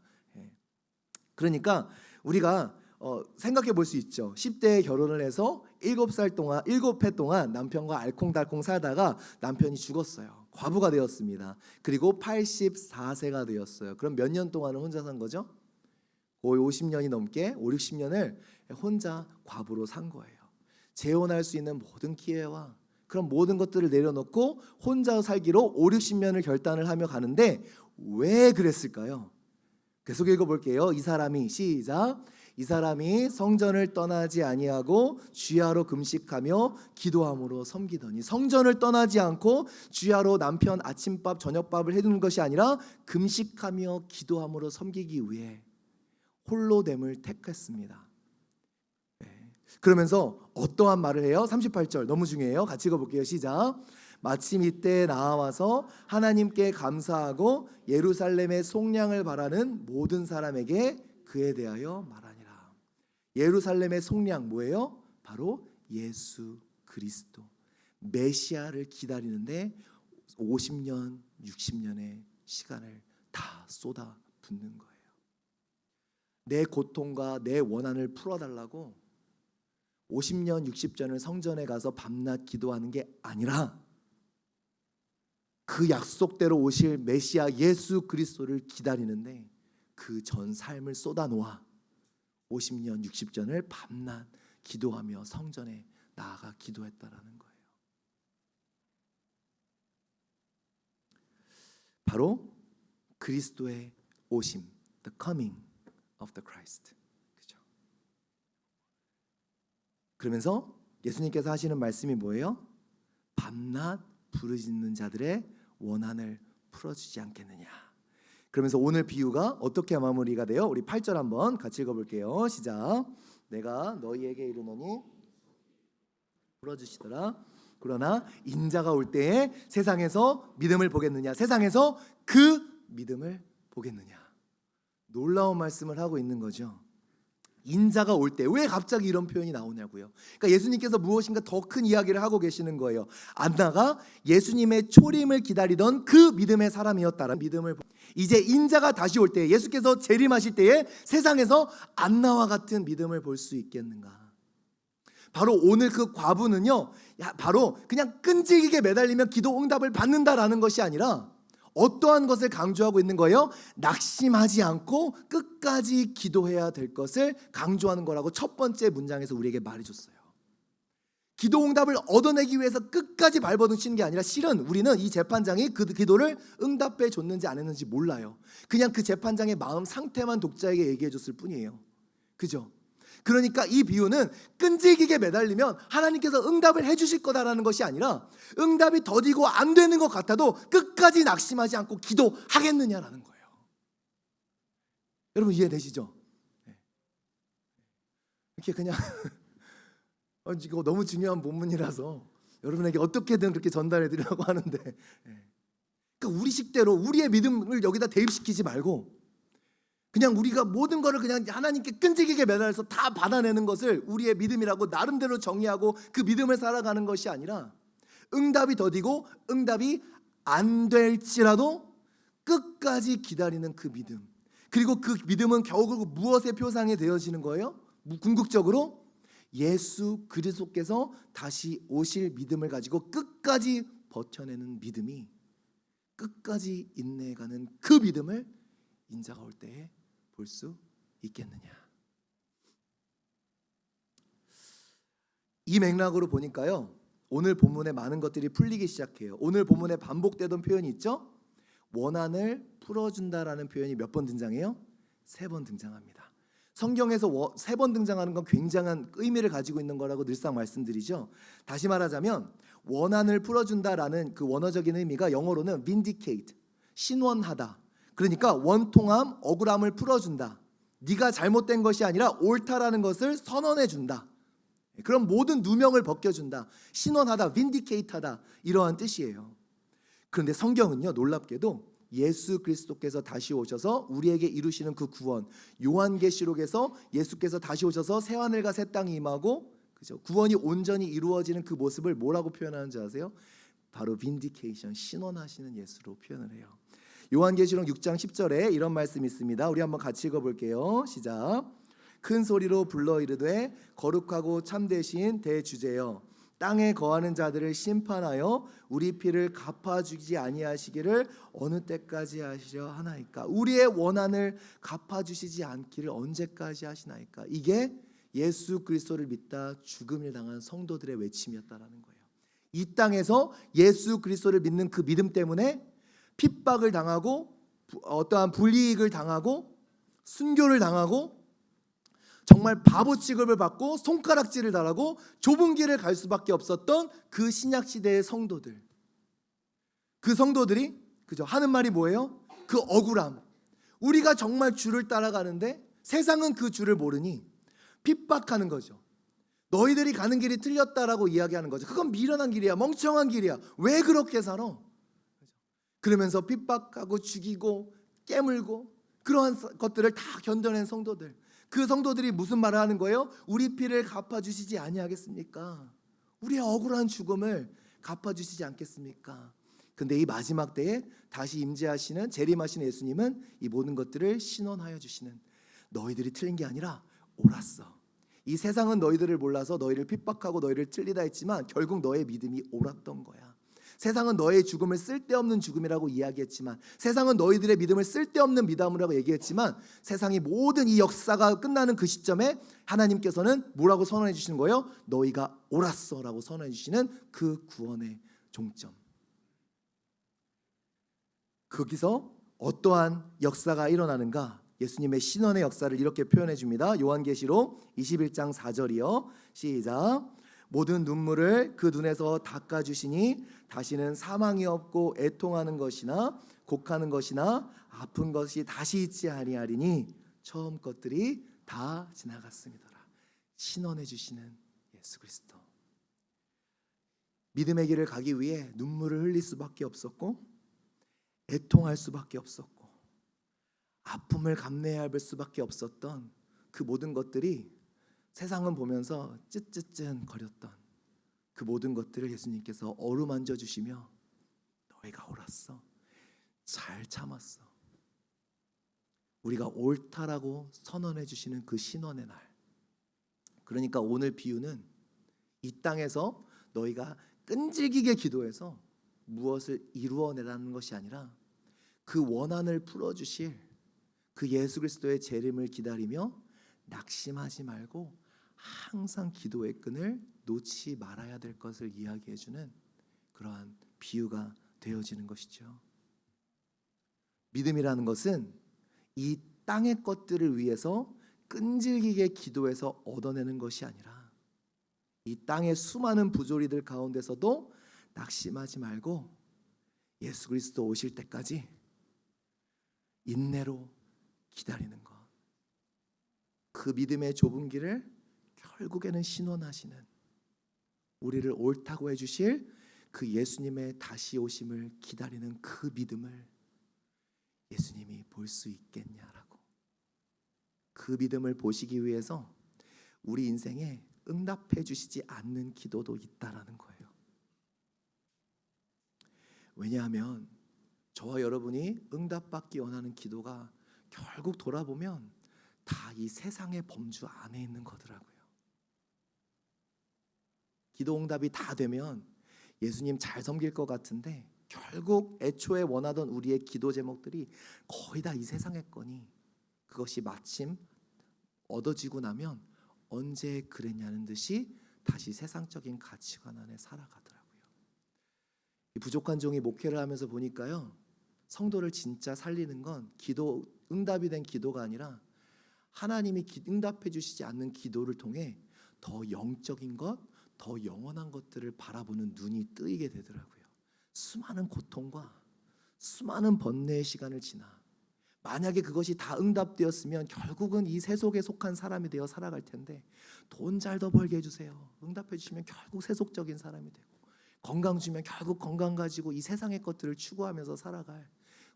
그러니까 우리가 생각해 볼 수 있죠. 10대에 결혼을 해서 7해 동안 남편과 알콩달콩 살다가 남편이 죽었어요. 과부가 되었습니다. 그리고 84세가 되었어요. 그럼 몇 년 동안은 혼자 산 거죠? 거의 50년이 넘게 5, 60년을 혼자 과부로 산 거예요. 재혼할 수 있는 모든 기회와 그런 모든 것들을 내려놓고 혼자 살기로 5, 60년을 결단을 하며 가는데 왜 그랬을까요? 계속 읽어볼게요. 이 사람이 시작. 이 사람이 성전을 떠나지 아니하고 주야로 금식하며 기도함으로 섬기더니, 성전을 떠나지 않고 주야로 남편 아침밥 저녁밥을 해두는 것이 아니라 금식하며 기도함으로 섬기기 위해 홀로됨을 택했습니다. 그러면서 어떠한 말을 해요? 38절 너무 중요해요. 같이 읽어볼게요. 시작. 마침 이때 나와서 하나님께 감사하고 예루살렘의 속량을 바라는 모든 사람에게 그에 대하여 말하니라. 예루살렘의 속량 뭐예요? 바로 예수 그리스도 메시아를 기다리는데 50년, 60년의 시간을 다 쏟아붓는 거예요. 내 고통과 내 원한을 풀어달라고 50년, 60년을 성전에 가서 밤낮 기도하는 게 아니라 그 약속대로 오실 메시아 예수 그리스도를 기다리는데 그 전 삶을 쏟아놓아 50년, 60년을 밤낮 기도하며 성전에 나아가 기도했다라는 거예요. 바로 그리스도의 오심, the coming of the Christ. 그죠? 그러면서 예수님께서 하시는 말씀이 뭐예요? 밤낮 부르짖는 자들의 원한을 풀어주지 않겠느냐. 그러면서 오늘 비유가 어떻게 마무리가 돼요? 우리 8절 한번 같이 읽어볼게요. 시작. 내가 너희에게 이르노니 풀어주시더라. 그러나 인자가 올 때에 세상에서 믿음을 보겠느냐? 세상에서 그 믿음을 보겠느냐? 놀라운 말씀을 하고 있는 거죠. 인자가 올 때 왜 갑자기 이런 표현이 나오냐고요. 그러니까 예수님께서 무엇인가 더 큰 이야기를 하고 계시는 거예요. 안나가 예수님의 초림을 기다리던 그 믿음의 사람이었다라는 믿음을 이제 인자가 다시 올 때 예수께서 재림하실 때에 세상에서 안나와 같은 믿음을 볼 수 있겠는가. 바로 오늘 그 과부는요, 바로 그냥 끈질기게 매달리면 기도 응답을 받는다라는 것이 아니라 어떠한 것을 강조하고 있는 거예요? 낙심하지 않고 끝까지 기도해야 될 것을 강조하는 거라고 첫 번째 문장에서 우리에게 말해줬어요. 기도 응답을 얻어내기 위해서 끝까지 발버둥치는 게 아니라 실은 우리는 이 재판장이 그 기도를 응답해 줬는지 안 했는지 몰라요. 그냥 그 재판장의 마음 상태만 독자에게 얘기해 줬을 뿐이에요. 그죠? 그러니까 이 비유는 끈질기게 매달리면 하나님께서 응답을 해주실 거다라는 것이 아니라 응답이 더디고 안 되는 것 같아도 끝까지 낙심하지 않고 기도하겠느냐라는 거예요. 여러분 이해되시죠? 이렇게 그냥 이거 너무 중요한 본문이라서 여러분에게 어떻게든 그렇게 전달해 드리려고 하는데, 그러니까 우리 식대로 우리의 믿음을 여기다 대입시키지 말고 그냥 우리가 모든 거를 그냥 하나님께 끈질기게 매달려서 다 받아내는 것을 우리의 믿음이라고 나름대로 정의하고 그 믿음을 살아가는 것이 아니라 응답이 더디고 응답이 안 될지라도 끝까지 기다리는 그 믿음. 그리고 그 믿음은 결국 무엇의 표상이 되어지는 거예요? 궁극적으로 예수 그리스도께서 다시 오실 믿음을 가지고 끝까지 버텨내는 믿음이, 끝까지 인내해가는 그 믿음을 인자가 올 때에 볼 수 있겠느냐. 이 맥락으로 보니까요, 오늘 본문에 많은 것들이 풀리기 시작해요. 오늘 본문에 반복되던 표현이 있죠. 원한을 풀어준다라는 표현이 몇 번 등장해요? 3번 등장합니다. 성경에서 3번 등장하는 건 굉장한 의미를 가지고 있는 거라고 늘상 말씀드리죠. 다시 말하자면 원한을 풀어준다라는 그 원어적인 의미가 영어로는 vindicate, 신원하다. 그러니까 원통함, 억울함을 풀어준다. 네가 잘못된 것이 아니라 옳다라는 것을 선언해준다. 그럼 모든 누명을 벗겨준다. 신원하다, vindicate하다, 이러한 뜻이에요. 그런데 성경은요, 놀랍게도 예수 그리스도께서 다시 오셔서 우리에게 이루시는 그 구원, 요한계시록에서 예수께서 다시 오셔서 새 하늘과 새 땅이 임하고, 그죠? 구원이 온전히 이루어지는 그 모습을 뭐라고 표현하는지 아세요? 바로 vindication, 신원하시는 예수로 표현을 해요. 요한계시록 6장 10절에 이런 말씀이 있습니다. 우리 한번 같이 읽어볼게요. 시작. 큰 소리로 불러 이르되 거룩하고 참되신 대주제여, 땅에 거하는 자들을 심판하여 우리 피를 갚아주지 아니하시기를 어느 때까지 하시려 하나이까. 우리의 원한을 갚아주시지 않기를 언제까지 하시나이까. 이게 예수 그리스도를 믿다 죽음을 당한 성도들의 외침이었다라는 거예요. 이 땅에서 예수 그리스도를 믿는 그 믿음 때문에 핍박을 당하고 어떠한 불이익을 당하고 순교를 당하고 정말 바보 취급을 받고 손가락질을 당하고 좁은 길을 갈 수밖에 없었던 그 신약 시대의 성도들, 그 성도들이 그죠? 하는 말이 뭐예요? 그 억울함. 우리가 정말 주를 따라가는데 세상은 그 주를 모르니 핍박하는 거죠. 너희들이 가는 길이 틀렸다라고 이야기하는 거죠. 그건 미련한 길이야, 멍청한 길이야. 왜 그렇게 살아? 그러면서 핍박하고 죽이고 깨물고 그러한 것들을 다 견뎌낸 성도들, 그 성도들이 무슨 말을 하는 거예요? 우리 피를 갚아주시지 아니하겠습니까? 우리의 억울한 죽음을 갚아주시지 않겠습니까? 근데 이 마지막 때에 다시 임재하시는, 재림하시는 예수님은 이 모든 것들을 신원하여 주시는, 너희들이 틀린 게 아니라 옳았어. 이 세상은 너희들을 몰라서 너희를 핍박하고 너희를 틀리다 했지만 결국 너의 믿음이 옳았던 거야. 세상은 너의 죽음을 쓸데없는 죽음이라고 이야기했지만, 세상은 너희들의 믿음을 쓸데없는 믿음이라고 얘기했지만, 세상이 모든 이 역사가 끝나는 그 시점에 하나님께서는 뭐라고 선언해 주시는 거예요? 너희가 옳았어라고 선언해 주시는 그 구원의 종점. 거기서 어떠한 역사가 일어나는가? 예수님의 신원의 역사를 이렇게 표현해 줍니다. 요한계시록 21장 4절이요. 시작. 모든 눈물을 그 눈에서 닦아 주시니 다시는 사망이 없고 애통하는 것이나 곡하는 것이나 아픈 것이 다시 있지 아니하리니 처음 것들이 다 지나갔음이더라. 신원해 주시는 예수 그리스도. 믿음의 길을 가기 위해 눈물을 흘릴 수밖에 없었고, 애통할 수밖에 없었고, 아픔을 감내해야 할 수밖에 없었던 그 모든 것들이 세상은 보면서 쯧쯧쯧 거렸던 그 모든 것들을 예수님께서 어루만져 주시며 너희가 옳았어, 잘 참았어, 우리가 옳다라고 선언해 주시는 그 신원의 날. 그러니까 오늘 비유는 이 땅에서 너희가 끈질기게 기도해서 무엇을 이루어내라는 것이 아니라 그 원한을 풀어주실 그 예수 그리스도의 재림을 기다리며 낙심하지 말고 항상 기도의 끈을 놓지 말아야 될 것을 이야기해주는 그러한 비유가 되어지는 것이죠. 믿음이라는 것은 이 땅의 것들을 위해서 끈질기게 기도해서 얻어내는 것이 아니라 이 땅의 수많은 부조리들 가운데서도 낙심하지 말고 예수 그리스도 오실 때까지 인내로 기다리는 것. 그 믿음의 좁은 길을 결국에는 신원하시는, 우리를 옳다고 해주실 그 예수님의 다시 오심을 기다리는 그 믿음을 예수님이 볼 수 있겠냐라고. 그 믿음을 보시기 위해서 우리 인생에 응답해 주시지 않는 기도도 있다라는 거예요. 왜냐하면 저와 여러분이 응답받기 원하는 기도가 결국 돌아보면 다 이 세상의 범주 안에 있는 거더라고요. 기도 응답이 다 되면 예수님 잘 섬길 것 같은데 결국 애초에 원하던 우리의 기도 제목들이 거의 다 이 세상의 거니 그것이 마침 얻어지고 나면 언제 그랬냐는 듯이 다시 세상적인 가치관 안에 살아가더라고요. 이 부족한 종이 목회를 하면서 보니까요, 성도를 진짜 살리는 건 기도 응답이 된 기도가 아니라 하나님이 응답해 주시지 않는 기도를 통해 더 영적인 것, 더 영원한 것들을 바라보는 눈이 뜨이게 되더라고요. 수많은 고통과 수많은 번뇌의 시간을 지나 만약에 그것이 다 응답되었으면 결국은 이 세속에 속한 사람이 되어 살아갈 텐데, 돈 잘 더 벌게 해주세요, 응답해 주시면 결국 세속적인 사람이 되고, 건강 주면 결국 건강 가지고 이 세상의 것들을 추구하면서 살아갈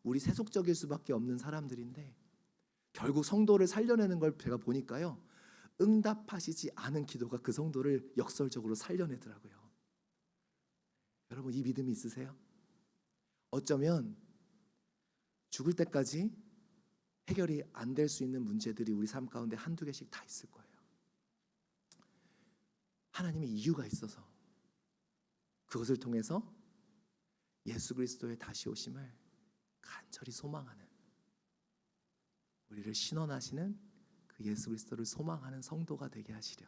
우리 세속적일 수밖에 없는 사람들인데, 결국 성도를 살려내는 걸 제가 보니까요, 응답하시지 않은 기도가 그 성도를 역설적으로 살려내더라고요. 여러분, 이 믿음이 있으세요? 어쩌면 죽을 때까지 해결이 안 될 수 있는 문제들이 우리 삶 가운데 한두 개씩 다 있을 거예요. 하나님의 이유가 있어서 그것을 통해서 예수 그리스도의 다시 오심을 간절히 소망하는, 우리를 신원하시는 그 예수 그리스도를 소망하는 성도가 되게 하시려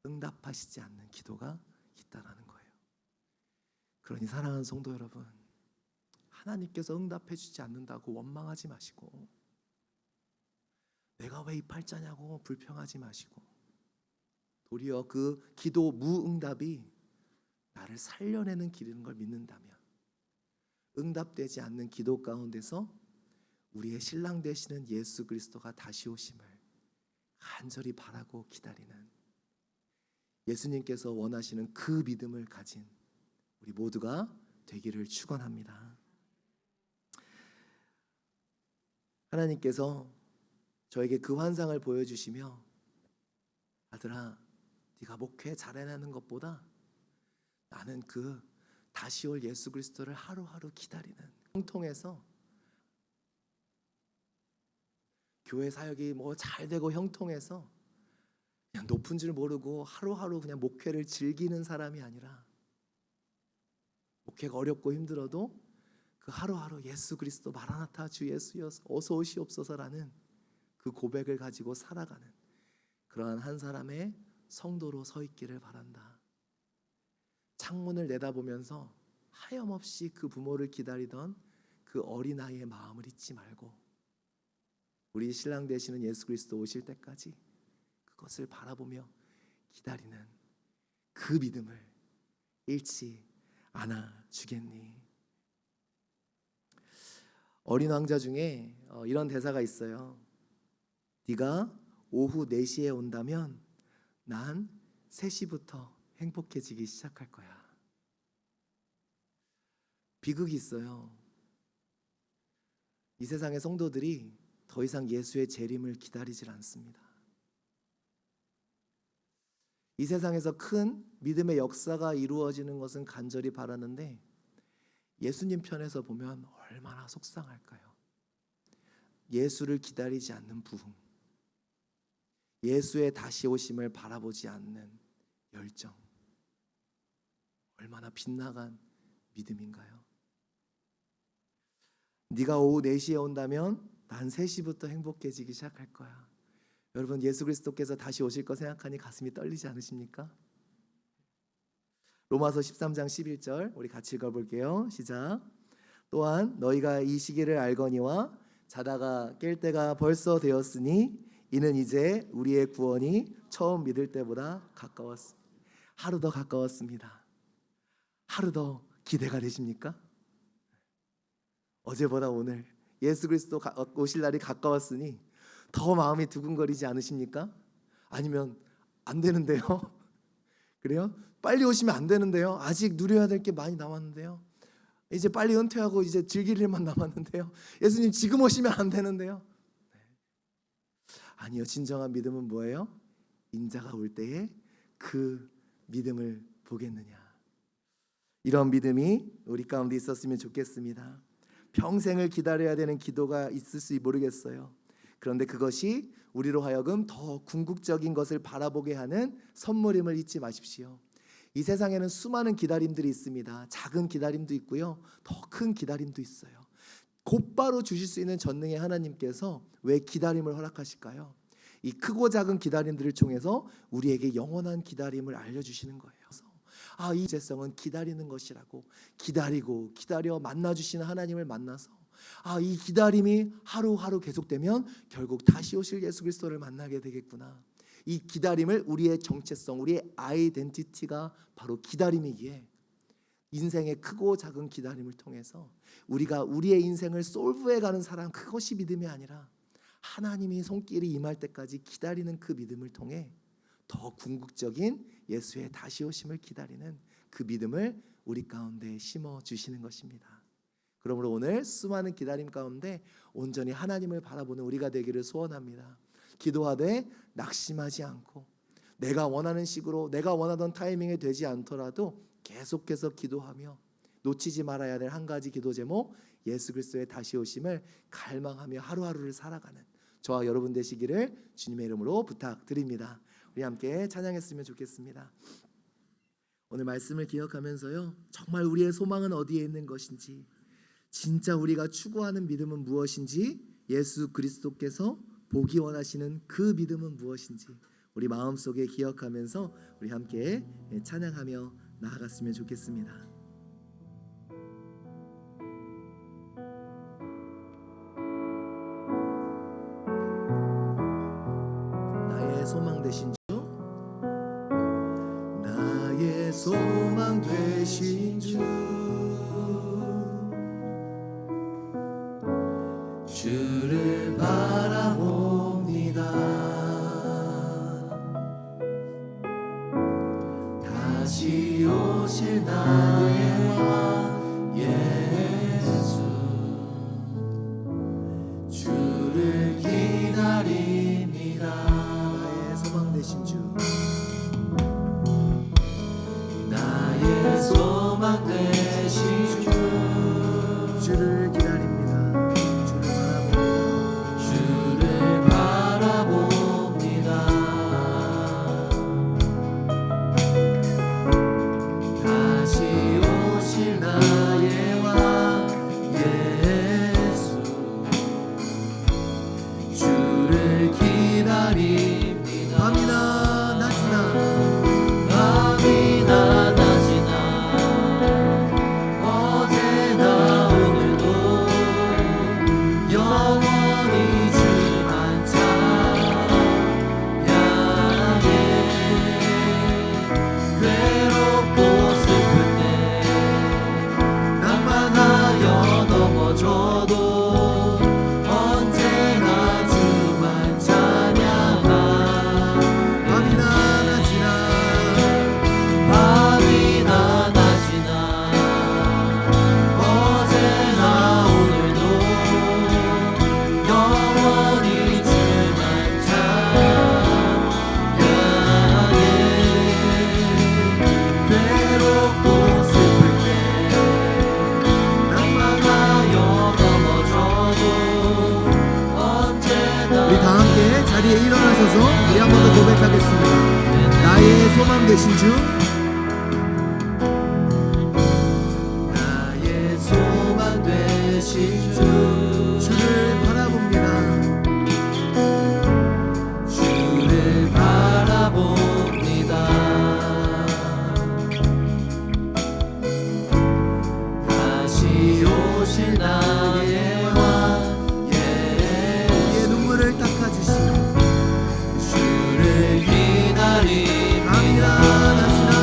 응답하시지 않는 기도가 있다라는 거예요. 그러니 사랑하는 성도 여러분, 하나님께서 응답해 주지 않는다고 원망하지 마시고, 내가 왜 이 팔자냐고 불평하지 마시고, 도리어 그 기도 무응답이 나를 살려내는 길인 걸 믿는다면 응답되지 않는 기도 가운데서 우리의 신랑 되시는 예수 그리스도가 다시 오심을 간절히 바라고 기다리는, 예수님께서 원하시는 그 믿음을 가진 우리 모두가 되기를 축원합니다. 하나님께서 저에게 그 환상을 보여주시며, 아들아, 네가 목회 잘해내는 것보다 나는 그 다시 올 예수 그리스도를 하루하루 기다리는, 형통해서 교회 사역이 뭐 잘 되고 형통해서 그냥 높은 줄 모르고 하루하루 그냥 목회를 즐기는 사람이 아니라 목회가 어렵고 힘들어도 그 하루하루 예수 그리스도 마라나타 주 예수여 어서 오시옵소서라는 그 고백을 가지고 살아가는 그러한 한 사람의 성도로 서 있기를 바란다. 창문을 내다보면서 하염없이 그 부모를 기다리던 그 어린아이의 마음을 잊지 말고 우리 신랑 되시는 예수 그리스도 오실 때까지 그것을 바라보며 기다리는 그 믿음을 잃지 않아 주겠니? 어린 왕자 중에 이런 대사가 있어요. 네가 오후 4시에 온다면 난 3시부터 행복해지기 시작할 거야. 비극이 있어요. 이 세상의 성도들이 더 이상 예수의 재림을 기다리질 않습니다. 이 세상에서 큰 믿음의 역사가 이루어지는 것은 간절히 바라는데 예수님 편에서 보면 얼마나 속상할까요? 예수를 기다리지 않는 부흥, 예수의 다시 오심을 바라보지 않는 열정, 얼마나 빗나간 믿음인가요? 네가 오후 4시에 온다면 난 3시부터 행복해지기 시작할 거야. 여러분, 예수 그리스도께서 다시 오실 거 생각하니 가슴이 떨리지 않으십니까? 로마서 13장 11절 우리 같이 읽어볼게요. 시작. 또한 너희가 이 시기를 알거니와 자다가 깰 때가 벌써 되었으니 이는 이제 우리의 구원이 처음 믿을 때보다 가까웠습니다. 하루 더 가까웠습니다. 하루 더 기대가 되십니까? 어제보다 오늘 예수 그리스도 오실 날이 가까웠으니 더 마음이 두근거리지 않으십니까? 아니면 안 되는데요? 그래요? 빨리 오시면 안 되는데요? 아직 누려야 될 게 많이 남았는데요? 이제 빨리 은퇴하고 이제 즐길 일만 남았는데요? 예수님 지금 오시면 안 되는데요? 아니요, 진정한 믿음은 뭐예요? 인자가 올 때에 그 믿음을 보겠느냐. 이런 믿음이 우리 가운데 있었으면 좋겠습니다. 평생을 기다려야 되는 기도가 있을지 모르겠어요. 그런데 그것이 우리로 하여금 더 궁극적인 것을 바라보게 하는 선물임을 잊지 마십시오. 이 세상에는 수많은 기다림들이 있습니다. 작은 기다림도 있고요, 더 큰 기다림도 있어요. 곧바로 주실 수 있는 전능의 하나님께서 왜 기다림을 허락하실까요? 이 크고 작은 기다림들을 통해서 우리에게 영원한 기다림을 알려주시는 거예요. 이 죄성은 기다리는 것이라고, 기다리고 기다려 만나주시는 하나님을 만나서 이 기다림이 하루하루 계속되면 결국 다시 오실 예수 그리스도를 만나게 되겠구나. 이 기다림을 우리의 정체성, 우리의 아이덴티티가 바로 기다림이기에 인생의 크고 작은 기다림을 통해서 우리가 우리의 인생을 솔브해가는 사람, 그것이 믿음이 아니라 하나님이 손길이 임할 때까지 기다리는 그 믿음을 통해 더 궁극적인 예수의 다시 오심을 기다리는 그 믿음을 우리 가운데 심어주시는 것입니다. 그러므로 오늘 수많은 기다림 가운데 온전히 하나님을 바라보는 우리가 되기를 소원합니다. 기도하되 낙심하지 않고 내가 원하는 식으로 내가 원하던 타이밍에 되지 않더라도 계속해서 기도하며 놓치지 말아야 될 한 가지 기도 제목, 예수 그리스도의 다시 오심을 갈망하며 하루하루를 살아가는 저와 여러분 되시기를 주님의 이름으로 부탁드립니다. 우리 함께 찬양했으면 좋겠습니다. 오늘 말씀을 기억하면서요, 정말 우리의 소망은 어디에 있는 것인지, 진짜 우리가 추구하는 믿음은 무엇인지, 예수 그리스도께서 보기 원하시는 그 믿음은 무엇인지 우리 마음속에 기억하면서 우리 함께 찬양하며 나아갔으면 좋겠습니다. 나의 소망 되신 주, 나의 소망 되신 주, 주를 바라봅니다. 다시 오실 나의 왕 예수, 주를 기다립니다. 나의 소망 되신 주, 나의 소망 되신 주, 주를 기다립니다. 다시 오실 날 주 나의 소망 되신 주 주를 바라봅니다. 주를 바라봅니다. 다시 오실 나의 왕 우리의 눈물을 닦아주시고 주를 기다립니다. 감히 나아가시나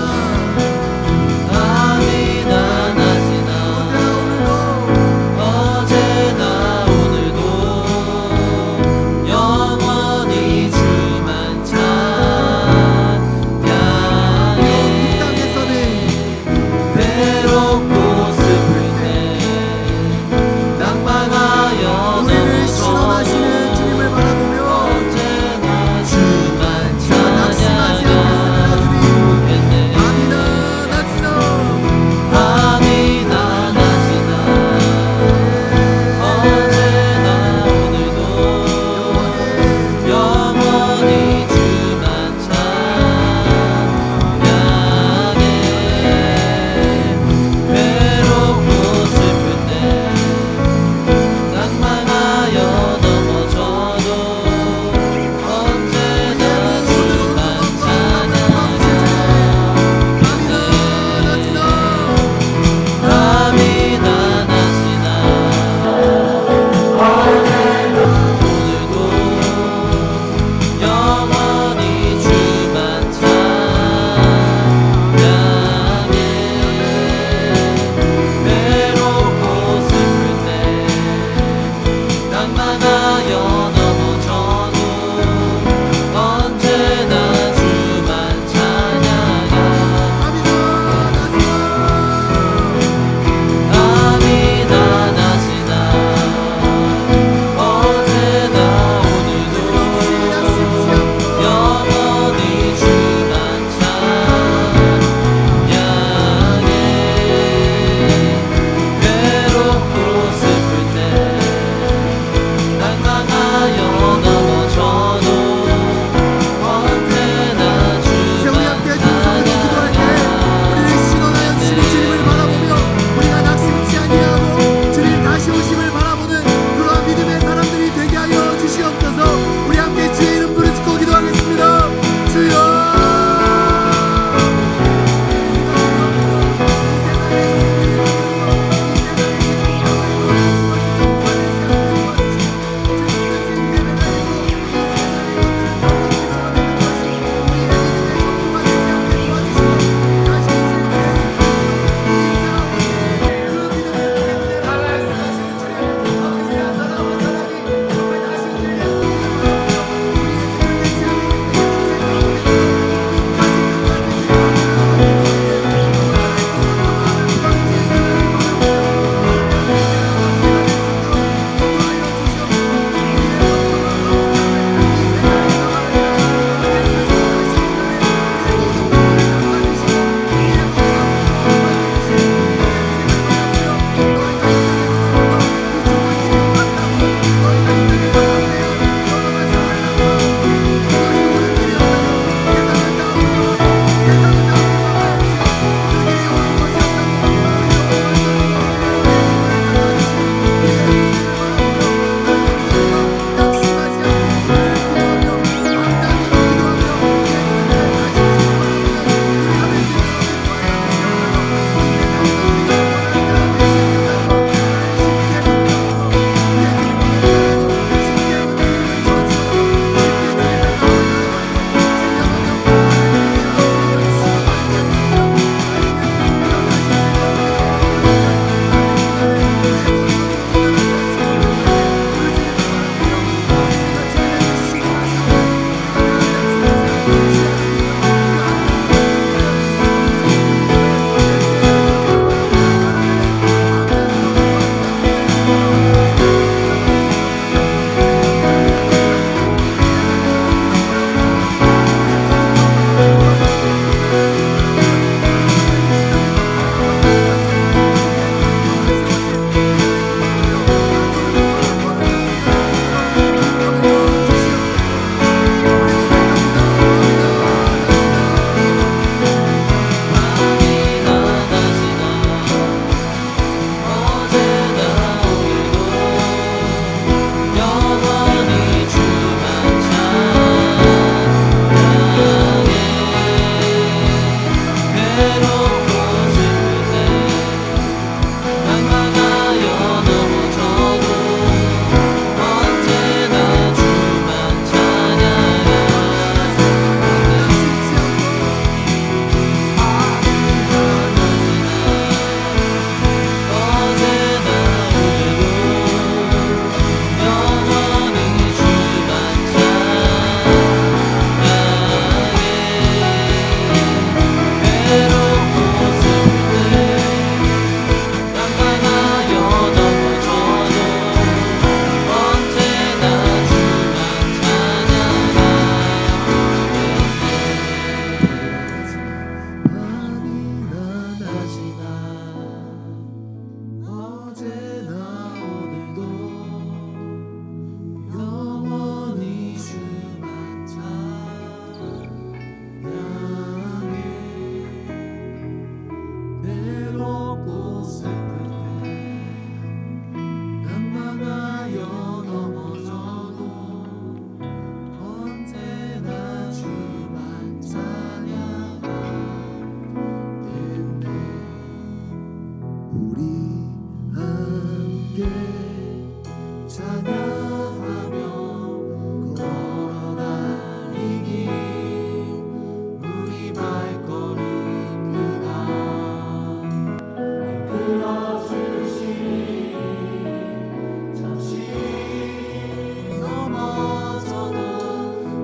넘어져도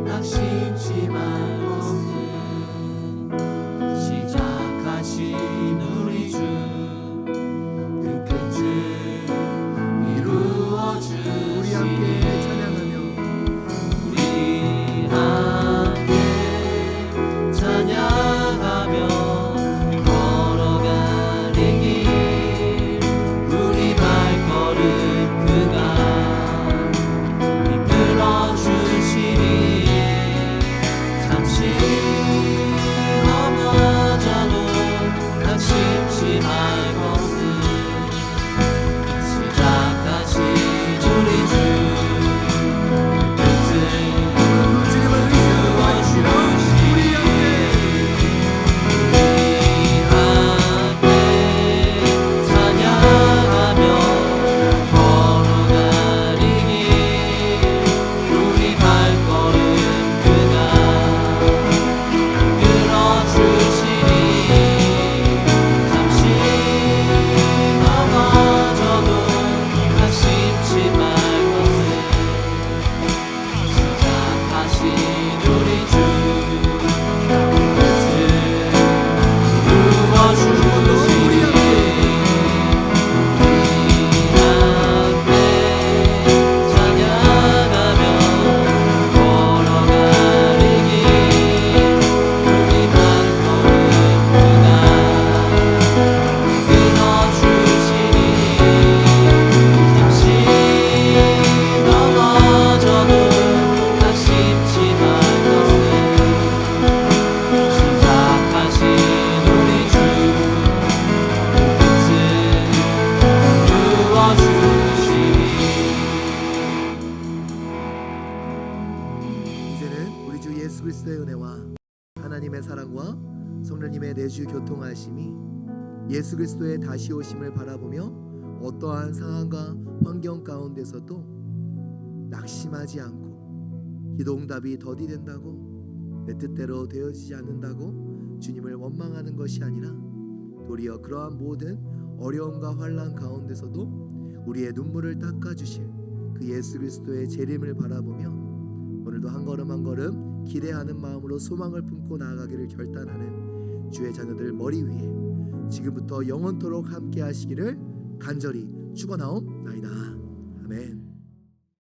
낙심치 말고는 시작하신 우리 주 그 끝을 이루어 우리 함께 주시니 찬양하며 우리 함께 찬양하며 걸어가는 길 우리 발걸음 그가 이끌어 주시니 잠시 넘어져도 낙심치 말것은 시작하신 우리 주 끝을 주님을 의지하며 우리 함께 찬양하며 걸어가는 길 우리 발걸음 그가 이끌어주시니 잠시 넘어져도 낙심치 말것은 시작하신 우리 주 끝을 이루어주시니 찬양하며 걸어가는 길 우리 발걸음 그가 이끌어주시니 잠시 넘어져도 낙심치 말것은 시작하신 우리 주 끝을 이루어주시니 이제는 우리 주 예수 그리스도의 은혜와 하나님의 사랑과 성령님의 내주 교통하심이 예수 그리스도의 다시 오심을 바라보며 어떠한 상황과 환경 가운데서도 낙심하지 않고 기도응답이 더디된다고 내 뜻대로 되어지지 않는다고 주님을 원망하는 것이 아니라 도리어 그러한 모든 어려움과 환난 가운데서도 우리의 눈물을 닦아주실 그 예수 그리스도의 재림을 바라보며 오늘도 한 걸음 한 걸음 기대하는 마음으로 소망을 품고 나아가기를 결단하는 주의 자녀들 머리 위에 지금부터 영원토록 함께 하시기를 간절히 축원하옵나이다. 아멘.